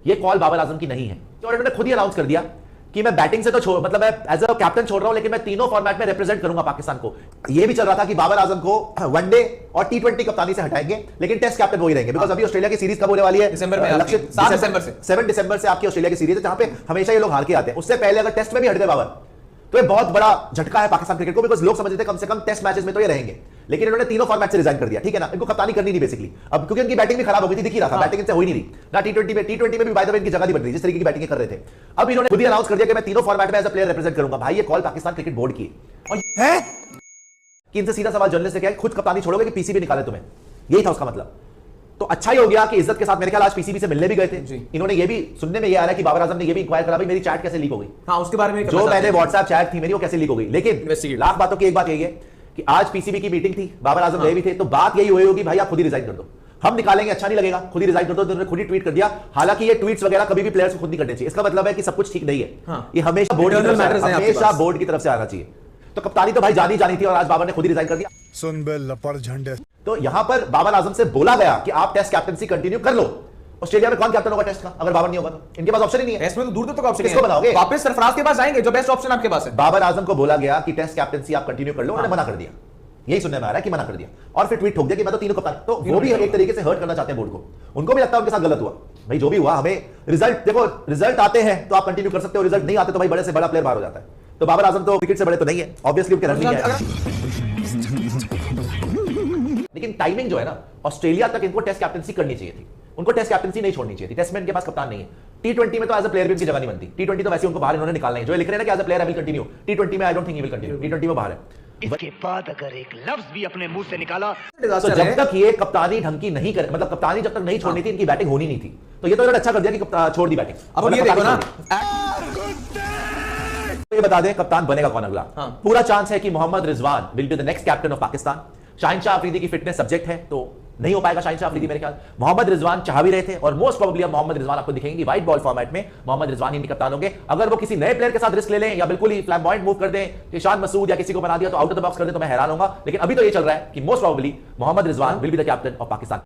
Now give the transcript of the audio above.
ये कॉल बाबर आजम की नहीं है। और इन्होंने खुद ही अनाउंस कर दिया कि मैं बैटिंग से तो छोड़, मतलब मैं एज अ कैप्टन छोड़ रहा हूं, लेकिन मैं तीनों फॉर्मेट में रिप्रेजेंट करूंगा पाकिस्तान को। ये भी चल रहा था कि बाबर आजम को वनडे और T20 कप्तानी से हटाएंगे, लेकिन टेस्ट कैप्टन वही रहेंगे, बिकॉज अभी ऑस्ट्रेलिया की सीरीज कब होने वाली है? दिसंबर में, 7 दिसंबर से आपकी ऑस्ट्रेलिया की सीरीज है, जहां पे हमेशा ये लोग हार के आते हैं। उससे पहले अगर टेस्ट में भी हट गए बाबर, तो ये बहुत बड़ा झटका है पाकिस्तान क्रिकेट को, बिकॉज लोग समझते थे कम से कम टेस्ट मैचेस में तो ये रहेंगे, लेकिन इन्होंने तीनों फॉर्मेट से रिजाइन कर दिया। ठीक है ना, इनको कप्तानी करनी नहीं बेसिकली अब, क्योंकि इनकी बैटिंग भी खराब हो गई थी, दिख ही रहा था, बैटिंग इनसे हो ही नहीं रही ना। T20 में भी बाय द वे इनकी जगह नहीं बन रही, जिस तरीके की बैटिंग कर रहे थे। अब इन्होंने खुद ही अनाउंस कर दिया कि मैं तीनों फॉर्मेट में एज अ प्लेयर रिप्रेजेंट करूंगा। भाई ये कॉल पाकिस्तान क्रिकेट बोर्ड की है कि इनसे सीधा सवाल जर्नलिस्ट ने किया, खुद कप्तानी छोड़ोगे कि पीसीबी निकाले तुम्हें? यही था उसका मतलब। तो अच्छा ही हो गया कि इज्जत के साथ मेरे ख्याल आज पीसीबी से मिलने भी गए थे। इन्होंने ये भी सुनने में ये आ रहा है कि बाबर आजम ने ये भी इंक्वायर करा, भाई मेरी चैट कैसे लीक हो गई। हाँ, उसके बारे में जो मैंने व्हाट्सएप चैट थी मेरी, वो कैसे लीक हो गई। लेकिन लाख बातों की एक बात यही है कि आज पीसीबी की मीटिंग थी, बाबर आजम गए भी थे, तो बात यही हुई होगी भाई आप खुद ही रिजाइन कर दो, हम निकालेंगे, अच्छा नहीं लगेगा, खुद ही रिजाइन कर दो। उन्होंने खुद ही ट्वीट कर दिया। हालांकि ये ट्वीट्स वगैरह कभी भी प्लेयर्स को खुद नहीं करने चाहिए, इसका मतलब है कि सब कुछ ठीक नहीं है। ये हमेशा बोर्ड की तरफ से आना चाहिए। तो कप्तानी तो भाई जानी थी, और आज बाबर ने खुद ही रिजाइन कर दिया। सुन बे लपड़ झंडे। तो यहां पर बाबर आजम से बोला गया कि आप टेस्ट कैप्टनसी कंटिन्यू कर लो। ऑस्ट्रेलिया में कौन कैप्टन होगा टेस्ट का अगर बाबर नहीं होगा तो? इनके पास ऑप्शन ही नहीं है। टेस्ट में तो दूर तक ऑप्शन किसको बनाओगे? वापस सरफराज के पास जाएंगे, जो बेस्ट ऑप्शन आपके पास है। बाबर आजम को बोला गया कि टेस्ट कैप्टनसी आप कंटिन्यू कर लो, उन्होंने मना कर दिया। यही सुनने में आ रहा है कि मना कर दिया, और फिर ट्वीट ठोक दिया कि मैं तो तीनों कप्तान। तो वो भी एक तरीके से हर्ट करना चाहते हैं बोर्ड को। उनको भी लगता है उनके साथ गलत हुआ। भाई जो भी हुआ, हमें रिजल्ट देखो, रिजल्ट आते हैं तो आप कंटिन्यू कर सकते हो, रिजल्ट नहीं आते तो भाई बड़े से बड़ा प्लेयर बाहर हो जाता है। तो बाबर आजम तो क्रिकेट से बड़े तो नहीं है, ऑब्वियसली उनके रन है, लेकिन टाइमिंग जो है ना, ऑस्ट्रेलिया तक इनको टेस्ट कैप्टनसी करनी चाहिए थी, उनको टेस्ट कैप्टनसी नहीं छोड़नी चाहिए थी। टेस्ट में इनके पास कप्तान नहीं है। T20 में तो एज अ प्लेयर भी इनकी जगह नहीं बनती। T20 तो वैसे उनको बाहर इन्होंने निकालना है, जो लिख रहे हैं ना कि as a player I will continue. T20 में I don't think he will continue, T20 में बाहर है। इसके बाद अगर एक लफ्ज भी अपने मुंह से निकाला तो जब तक ये कप्तानी ढंग की नहीं करे, मतलब कप्तानी जब तक नहीं छोड़नी थी, इनकी बैटिंग होनी नहीं थी। तो ये तो इन्होंने अच्छा कर दिया कि छोड़ दी बैटिंग। अब ये देखो ना, ये बता दें कप्तान बनेगा कौन अगला। पूरा चांस है कि Mohammad Rizwan will be the next captain of Pakistan. Shaheen Shah Afridi की फिटनेस सब्जेक्ट है, तो नहीं हो पाएगा शाहिनशाह अफरीदी मेरे ख्याल। मोहम्मद रिजवान चाह भी रहे थे, और मोस्ट प्रोबेबली अब मोहम्मद रिजवान आपको दिखेंगे कि व्हाइट बॉल फॉर्मेट में मोहम्मद रिजवान ही कप्तान होंगे। अगर वो किसी नए प्लेयर के साथ रिस्क ले लें या बिल्कुल ही फ्लैम्बॉयंट मूव कर दें, ईशान मसूद या किसी को बना दिया तो आउट ऑफ द बॉक्स कर दें, तो मैं हैरान होगा। लेकिन अभी तो ये चल रहा है कि most probably Mohammad Rizwan will be the captain of Pakistan.